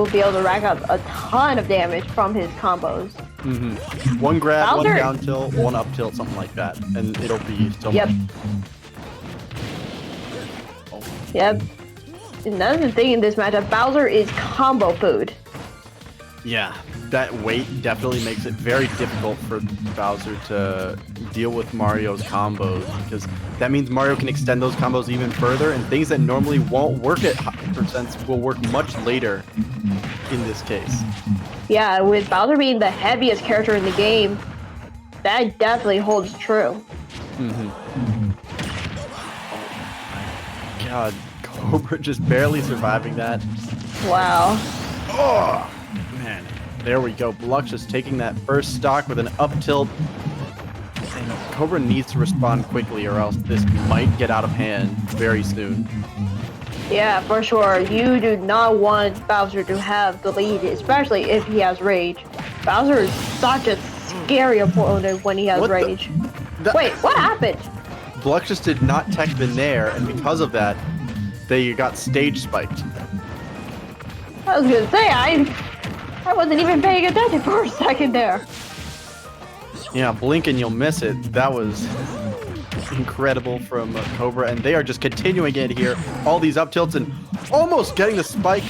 will be able to rack up a ton of damage from his combos. One grab, Bowser... one down tilt, one up tilt, something like that, and it'll be so Yep. much. Yep. And that's the thing in this matchup. Bowser is combo food. Yeah, that weight definitely makes it very difficult for Bowser to deal with Mario's combos, because that means Mario can extend those combos even further, and things that normally won't work at 100% will work much later in this case. Yeah, with Bowser being the heaviest character in the game, that definitely holds true. Oh my god, Cobra just barely surviving that. Wow. Oh! Man, there we go. Bluxious taking that first stock with an up tilt. And Cobra needs to respond quickly or else this might get out of hand very soon. Yeah, for sure. You do not want Bowser to have the lead, especially if he has rage. Bowser is such a scary opponent when he has rage. Wait, what happened? Bluxious did not tech the Nair, and because of that, they got stage spiked. I was gonna say, I wasn't even paying attention for a second there. Yeah, blink and you'll miss it. That was incredible from Cobra, and they are just continuing it here. All these up tilts and almost getting the spike.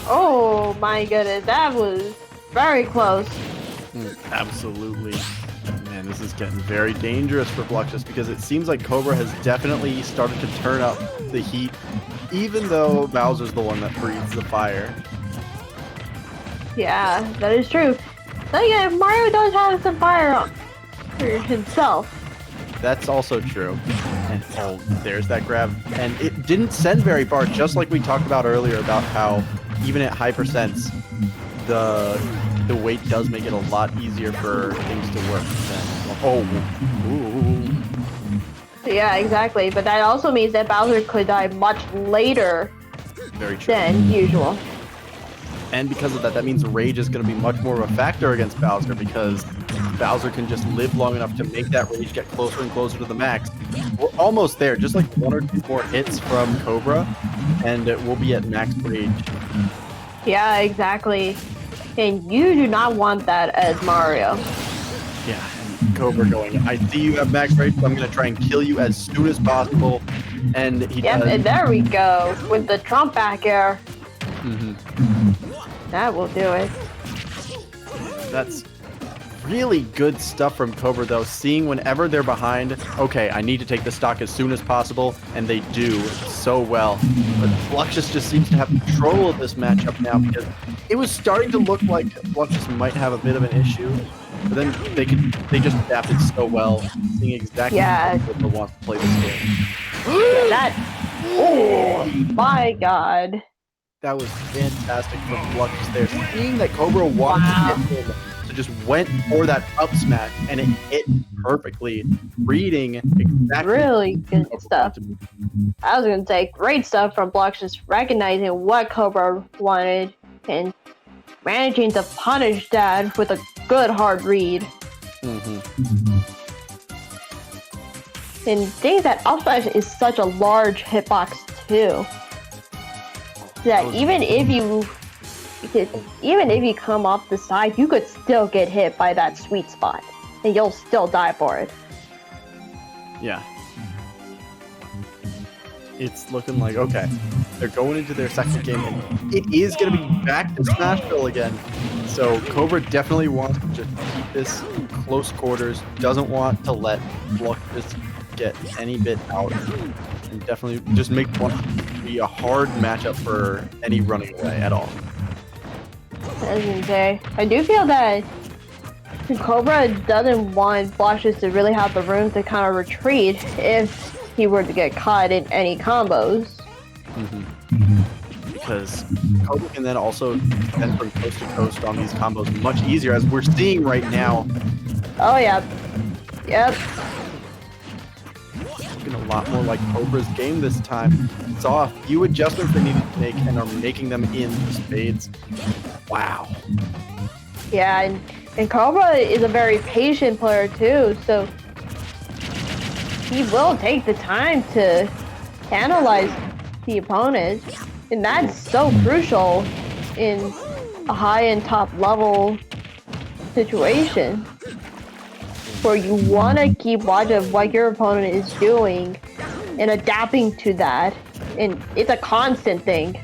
Oh my goodness, that was very close. Absolutely. Man, this is getting very dangerous for Bluxious, because it seems like Cobra has definitely started to turn up the heat, even though Bowser's the one that breathes the fire. Yeah, that is true. But yeah, Mario does have some fire for himself. That's also true. And oh, there's that grab. And it didn't send very far, just like we talked about earlier about how even at high percents, the weight does make it a lot easier for things to work. Ooh. Yeah, exactly. But that also means that Bowser could die much later than usual. And because of that, that means rage is going to be much more of a factor against Bowser, because Bowser can just live long enough to make that rage get closer and closer to the max. We're almost there, just like one or two more hits from Cobra, and we'll be at max rage. Yeah, exactly. And you do not want that as Mario. Yeah, and Cobra going, I see you have max rage, so I'm going to try and kill you as soon as possible. And he does. And there we go, with the Trump back air. That will do it. That's really good stuff from Cobra, though. Seeing whenever they're behind, okay, I need to take the stock as soon as possible, and they do so well. But Bluxious just seems to have control of this matchup now, because it was starting to look like Bluxious might have a bit of an issue, but then they just adapted so well, seeing exactly how Cobra wants to play this game. Oh my god. That was fantastic from Bluxious there. Seeing that Cobra wanted to hit him, so just went for that up smash, and it hit perfectly, reading exactly. Really good stuff. I was gonna say, great stuff from Bluxious, recognizing what Cobra wanted and managing to punish that with a good hard read. And things that up smash is such a large hitbox too, that even if you come off the side, you could still get hit by that sweet spot, and you'll still die for it. Yeah. It's looking like, okay, they're going into their second game, and it is going to be back to Smashville again. So Cobra definitely wants to just keep this close quarters, doesn't want to let Bluxious get any bit out, and definitely just make one be a hard matchup for any running away at all. I was gonna say, I do feel that Cobra doesn't want Bluxious to really have the room to kind of retreat if he were to get caught in any combos. Because Cobra can then also defend from coast to coast on these combos much easier, as we're seeing right now. Oh yeah. Yep. Looking a lot more like Cobra's game this time. Saw a few adjustments they needed to make and are making them in spades. Wow. Yeah, and Cobra is a very patient player too, so he will take the time to analyze the opponent, and that's so crucial in a high and top level situation where you want to keep watch of what your opponent is doing and adapting to that, and it's a constant thing.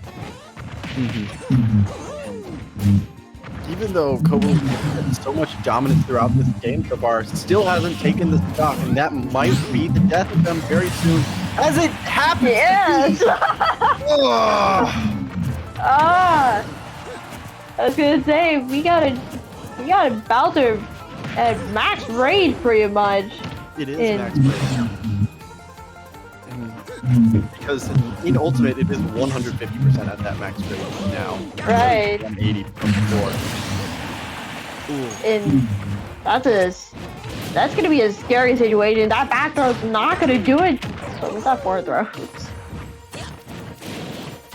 Even though Cobra has so much dominance throughout this game so far, still hasn't taken the stock, and that might be the death of them very soon. As it happens! Yes! I was gonna say, we got Bowser at max rage pretty much. It is max rage. Because in Ultimate, it is 150% at that max rate now. Right. 180 from before. And that's gonna be a scary situation. That back throw's not gonna do it. So what's that forward throw? Oops.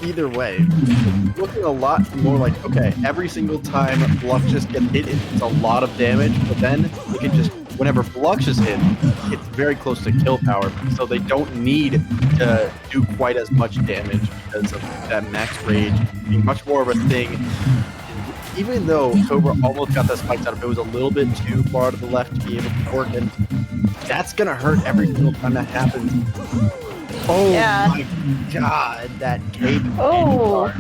Either way, it's looking a lot more like, okay, every single time Bluxious gets hit, it's a lot of damage, but then they can just, whenever Bluxious hits, it's very close to kill power, so they don't need to do quite as much damage because of that max rage being much more of a thing. Even though Cobra almost got that spiked out, it was a little bit too far to the left to be able to work, and that's gonna hurt every single time that happens. Oh yeah. My god, that cape. Oh.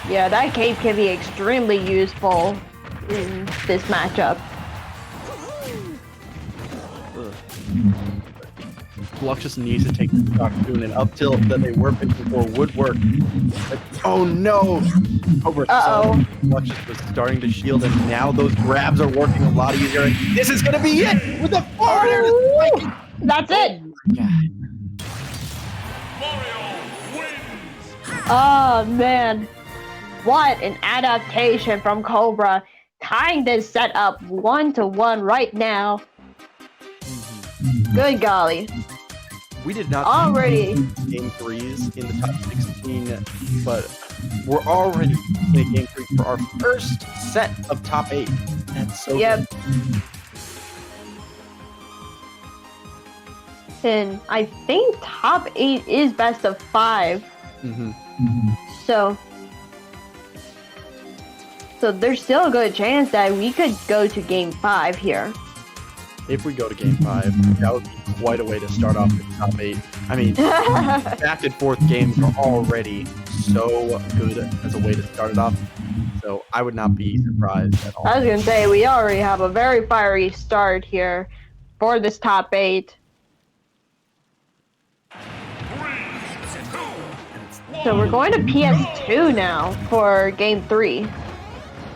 Yeah, that cape can be extremely useful in this matchup. Bluxious needs to take the stock soon, and up tilt that they were pitching for would work. But, oh no! Cobra Bluxious was starting to shield, and now those grabs are working a lot easier. This is gonna be it with the forward. That's it. Oh man, what an adaptation from Cobra, tying this set up 1-1 right now. Good golly. We did not already game 3s in the top 16, but we're already in a game 3 for our first set of top 8. That's so good. And I think top 8 is best of 5. So there's still a good chance that we could go to game 5 here. If we go to game 5, that would be quite a way to start off the top 8. I mean, back and forth games are already so good as a way to start it off. So I would not be surprised at all. I was going to say, we already have a very fiery start here for this top 8. So we're going to PS2 now for game 3.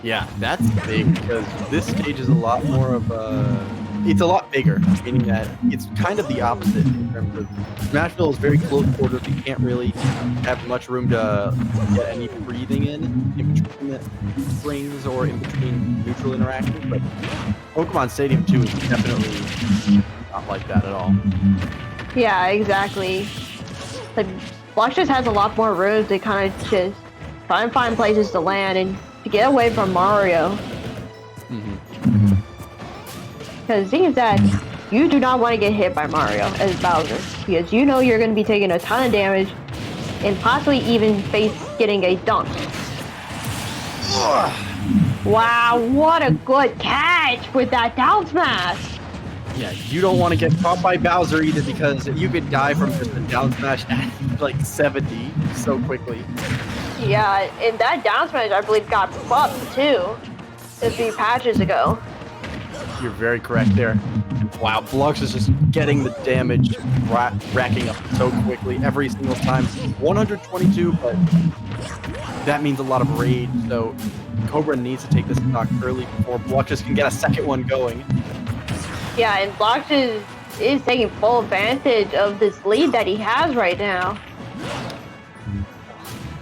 Yeah, that's big because this stage is a lot more of a... It's a lot bigger, meaning that it's kind of the opposite in terms of Smashville is very close quarters. You can't really have much room to get any breathing in between the rings or in between neutral interactions. But Pokemon Stadium 2 is definitely not like that at all. Yeah, exactly. Like, Bluxious has a lot more room to kind of just try and find places to land and to get away from Mario. Because the thing is that you do not want to get hit by Mario as Bowser, because you know you're going to be taking a ton of damage and possibly even face getting a dunk. Wow, what a good catch with that down smash! Yeah, you don't want to get caught by Bowser either, because you could die from just a down smash at like 70 so quickly. Yeah, and that down smash I believe got buffed too a few patches ago. You're very correct there. Wow, Bluxious is just getting the damage racking up so quickly every single time. 122, but that means a lot of rage, so Cobra needs to take this stock early before Bluxious can get a second one going. Yeah, and Bluxious is taking full advantage of this lead that he has right now.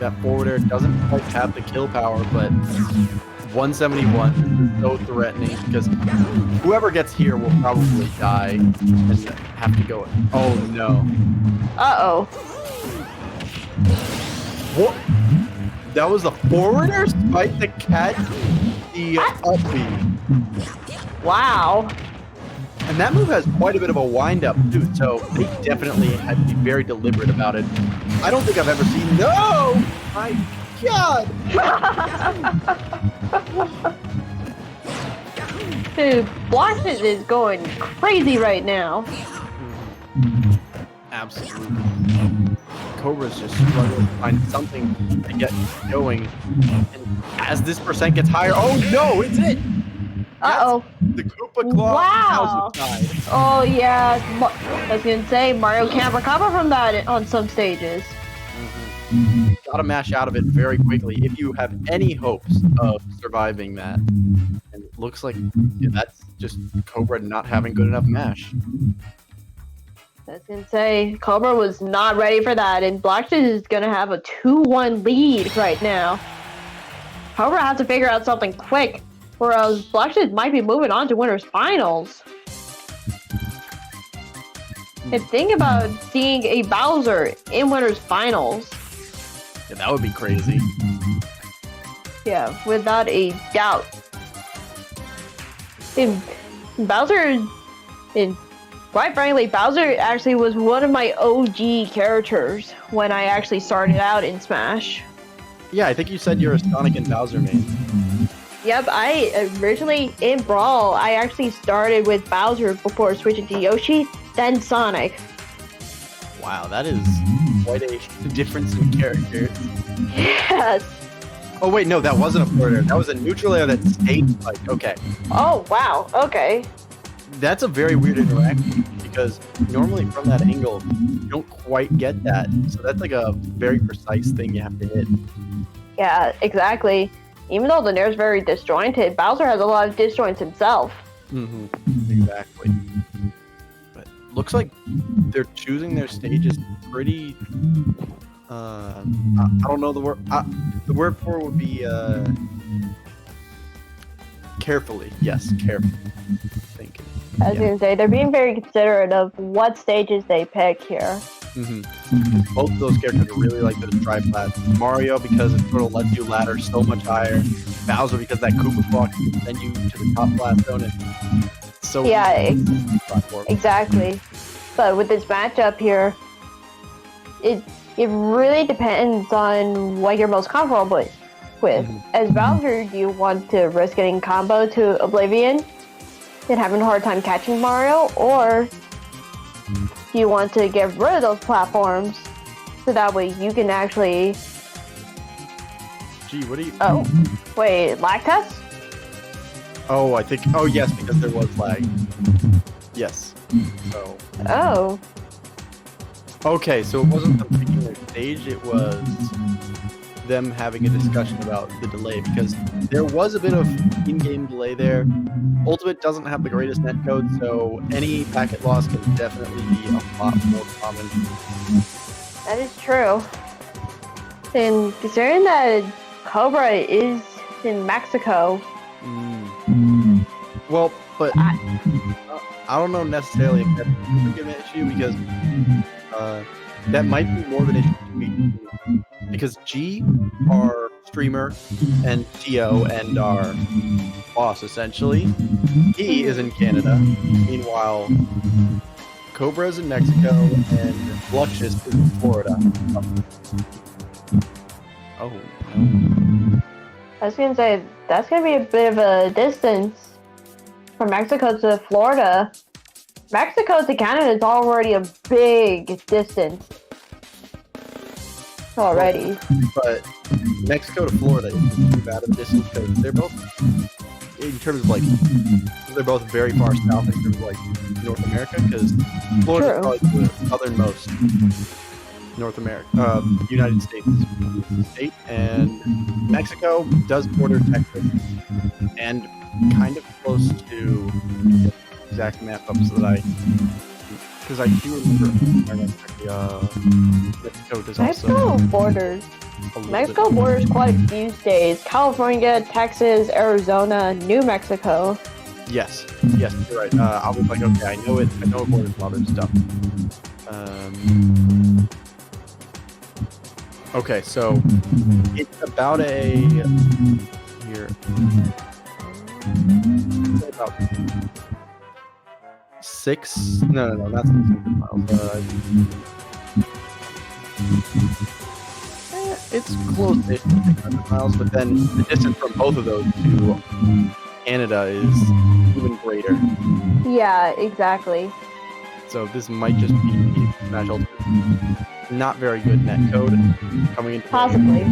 That forward air doesn't quite have the kill power, but 171 is so threatening because whoever gets here will probably die and have to go. Oh no. Uh-oh. What? That was the forwarder despite the catch? The up B. Wow. And that move has quite a bit of a wind up too, so they definitely had to be very deliberate about it. I don't think I've ever seen. No! My God! Dude, Bluxious is going crazy right now. Absolutely. Cobra's just struggling to find something to get going. And as this percent gets higher, oh no, it's it! Uh-oh. The Koopa Claw Wow. side. Oh, yeah. I was going to say, Mario can't recover from that on some stages. Gotta mash out of it very quickly if you have any hopes of surviving that. And it looks like that's just Cobra not having good enough mash. I was going to say, Cobra was not ready for that, and Bluxious is going to have a 2-1 lead right now. Cobra has to figure out something quick, or else Bluxious might be moving on to Winners Finals. And think about seeing a Bowser in Winners Finals. Yeah, that would be crazy. Yeah, without a doubt. And Bowser, and quite frankly, Bowser actually was one of my OG characters when I actually started out in Smash. Yeah, I think you said you're a Sonic and Bowser main. Yep, I originally, in Brawl, I actually started with Bowser before switching to Yoshi, then Sonic. Wow, that is quite a difference in characters. Yes. Oh wait, no, that wasn't a forward air. That was a neutral air that stayed like, okay. Oh, wow, okay. That's a very weird interaction because normally from that angle, you don't quite get that. So that's like a very precise thing you have to hit. Yeah, exactly. Even though the Nair is very disjointed, Bowser has a lot of disjoints himself. Exactly. But looks like they're choosing their stages pretty. I don't know the word. The word for it would be carefully. Yes, carefully. Thinking. I was gonna say they're being very considerate of what stages they pick here. Both of those characters are really like the tri-plat. Mario because it sort of lets you ladder so much higher. Bowser because that Koopa Claw can send you to the top flat zone. And so yeah, exactly. But with this matchup here, it really depends on what you're most comfortable with. As Bowser, do you want to risk getting combo to Oblivion and having a hard time catching Mario, or do you want to get rid of those platforms so that way you can actually... Gee, what do you... Oh, wait, lag test? Oh, I think... Oh, yes, because there was lag. Yes. So... Oh. Okay, so it wasn't them picking their stage, it was them having a discussion about the delay, because there was a bit of in-game delay there. Ultimate doesn't have the greatest netcode, so any packet loss can definitely be a lot more common. That is true. And considering that Cobra is in Mexico... Well, but I don't know necessarily if that's a big of an issue, because that might be more of an issue to me, because G, our streamer, and Tio, and our boss, essentially, he is in Canada. Meanwhile, Cobra is in Mexico, and Bluxious is in Florida. Oh, no. I was going to say, that's going to be a bit of a distance from Mexico to Florida. Mexico to Canada is already a big distance. Already. But Mexico to Florida isn't too bad of a distance because they're both, in terms of like, they're both very far south in terms of like North America, because Florida is probably the southernmost North America, United States state, and Mexico does border Texas, and kind of close to the exact map up so that I, because I do remember Mexico does also Mexico borders quite a few states: California, Texas, Arizona, New Mexico. Yes, you're right. I was like, okay, I know it borders a lot of stuff. Okay, so it's about about 6. No, not 600 miles. It's close to 600 miles, but then the distance from both of those to Canada is even greater. Yeah, exactly. So this might just be Smash Ultimate. Not very good netcode coming into Possibly.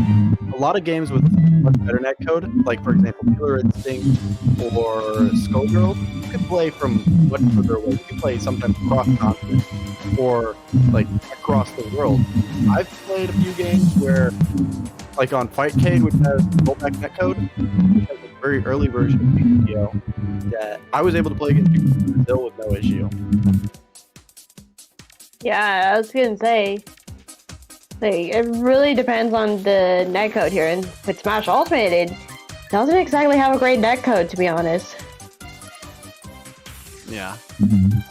a lot of games with much better netcode, like for example Killer Instinct or Skullgirls, you can play from much further away. You can play sometimes across continent or like across the world. I've played a few games where, like on Fightcade, which has rollback netcode, which has a very early version of PCO, that I was able to play against people from Brazil with no issue. Yeah, I was gonna say, like, it really depends on the netcode here, and with Smash Ultimate, it doesn't exactly have a great netcode, to be honest. Yeah.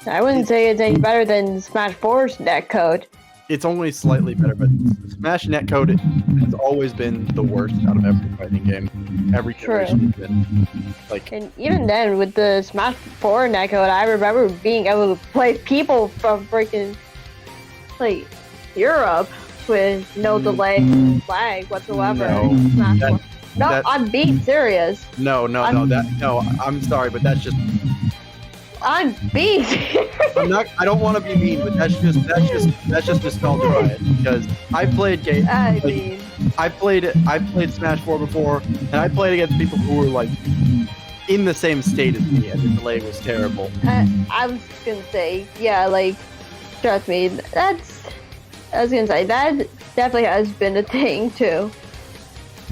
I wouldn't say it's any better than Smash 4's netcode. It's only slightly better, but Smash netcode has always been the worst out of every fighting game. Every generation has been. Like, and even then, with the Smash 4 netcode, I remember being able to play people from freaking, like, Europe with no delay, lag whatsoever. No, I'm being serious. No, I'm sorry, but that's just. I'm being serious. I don't want to be mean, but that's just nostalgia bias, because I played games. I played Smash 4 before, and I played against people who were like in the same state as me, and the delay was terrible. I was gonna say, yeah, like, trust me, I was gonna say, that definitely has been a thing, too.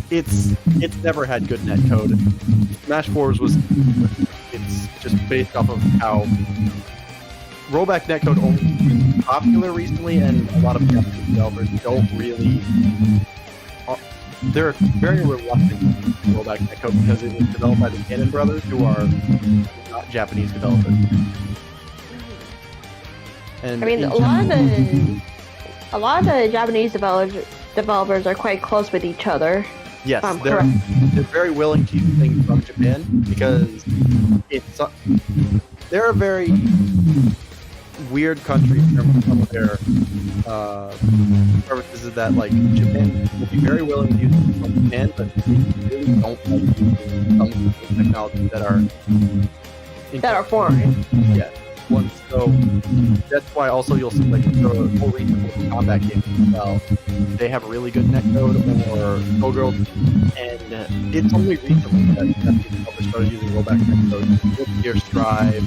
It's never had good netcode. Smash 4's it's just based off of how rollback netcode only been popular recently, and a lot of Japanese developers don't really... They're very reluctant to rollback netcode because it was developed by the Cannon brothers, who are not Japanese developers. And I mean, a lot of the Japanese developers are quite close with each other. Yes, they're very willing to use things from Japan because they're a very weird country in terms of some of their services, that like Japan will be very willing to use things from Japan, but they really don't like using some technologies that are foreign. Yeah. So that's why also you'll see like the more recent combat games as well. They have really good netcode or Skullgirls, and it's only recently that people started using rollback netcode with Gear Strive,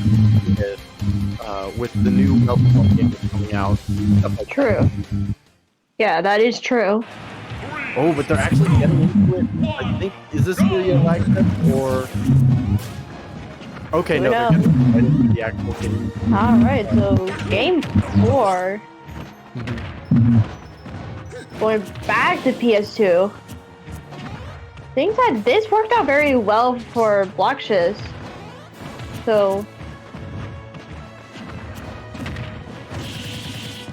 with the new Meltdown game that's coming out. Stuff like that. Yeah, that is true. Oh, but they're actually getting into it. I think, is this really a lag test or? Okay, no, they're getting into the actual game. Alright, so game 4. Going back to PS2. Things that this worked out very well for Bluxious. So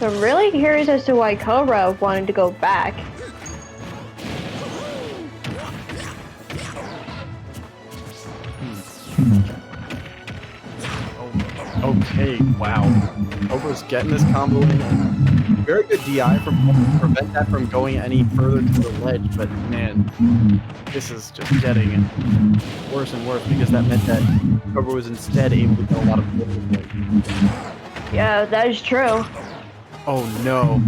I'm really curious as to why Cobra wanted to go back. Okay, wow. Cobra's getting this combo in. Very good DI to prevent that from going any further to the ledge, but man, this is just getting worse and worse because that meant that Cobra was instead able to get a lot of points. Yeah, that is true. Oh no.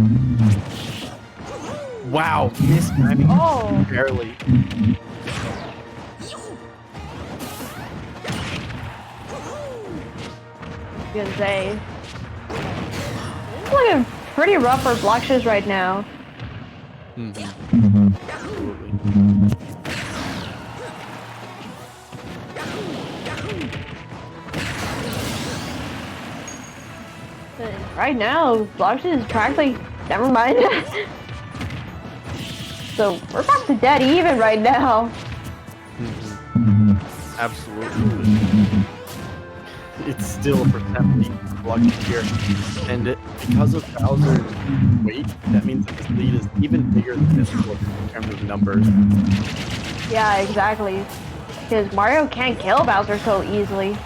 Wow, missed timing barely. Gonna say, it's looking pretty rough for Bluxious right now. Right now, Bluxious is practically, never mind. So we're back to dead even right now. Absolutely. It's still for 70 Bluxious here, and because of Bowser's weight, that means that this lead is even bigger than this one in terms of numbers. Yeah, exactly. Because Mario can't kill Bowser so easily.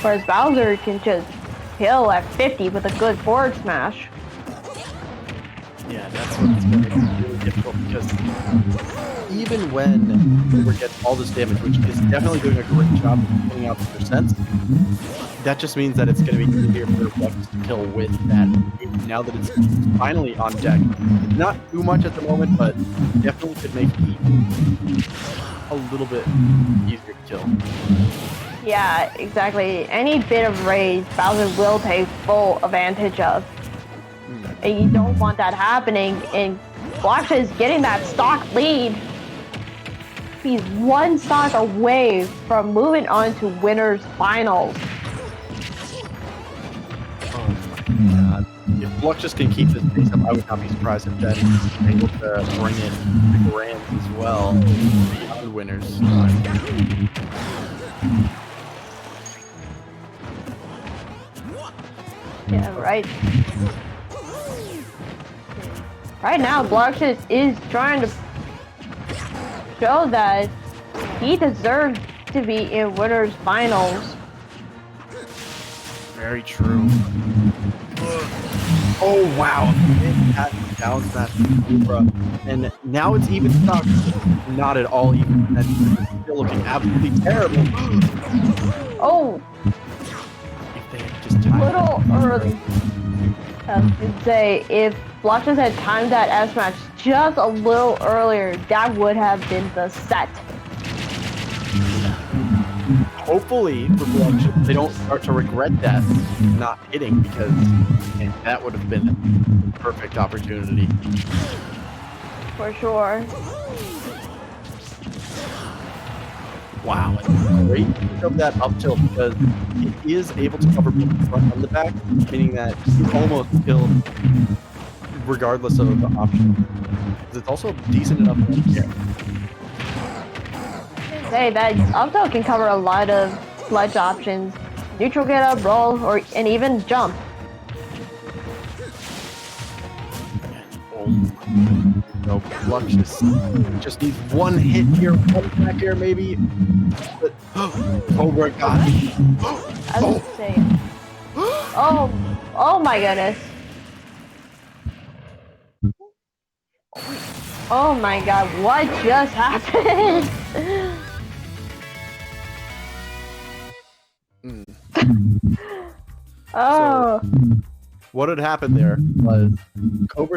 Whereas Bowser can just kill at 50 with a good forward smash. Yeah, that's what's going to make it really difficult because even when Cobra gets all this damage, which is definitely doing a great job of pulling out the percents, that just means that it's going to be easier for Bluxious to kill with that. Now that it's finally on deck, it's not too much at the moment, but definitely could make it a little bit easier to kill. Yeah, exactly. Any bit of rage, Bowser will take full advantage of. And you don't want that happening, and Bluxious getting that stock lead. He's one stock away from moving on to winners finals. Oh my god. If Bluxious can keep this pace up, I would not be surprised if that is able to bring in the Grands as well beyond winners. Yeah, right. Right now, Bluxious is trying to show that he deserves to be in winners finals. Very true. Oh wow! That down smash Cobra, and now it's even stock. Not at all even. That's still looking absolutely terrible. Oh, If they had just timed little early. I would say if Bluxious had timed that S match just a little earlier, that would have been the set. Hopefully for Bluxious, they don't start to regret that not hitting because that would have been the perfect opportunity. For sure. Wow, and great use of that up tilt because it is able to cover both the front and the back, meaning that it's almost killed regardless of the option. Because it's also decent enough to get. Hey, that up tilt can cover a lot of ledge options. Neutral get up, roll, and even jump. No, Bluxious just needs one hit here, one back air maybe. But, Cobra got it. I would say. Oh my goodness. Oh my god, what just happened? Oh. So, what had happened there was Cobra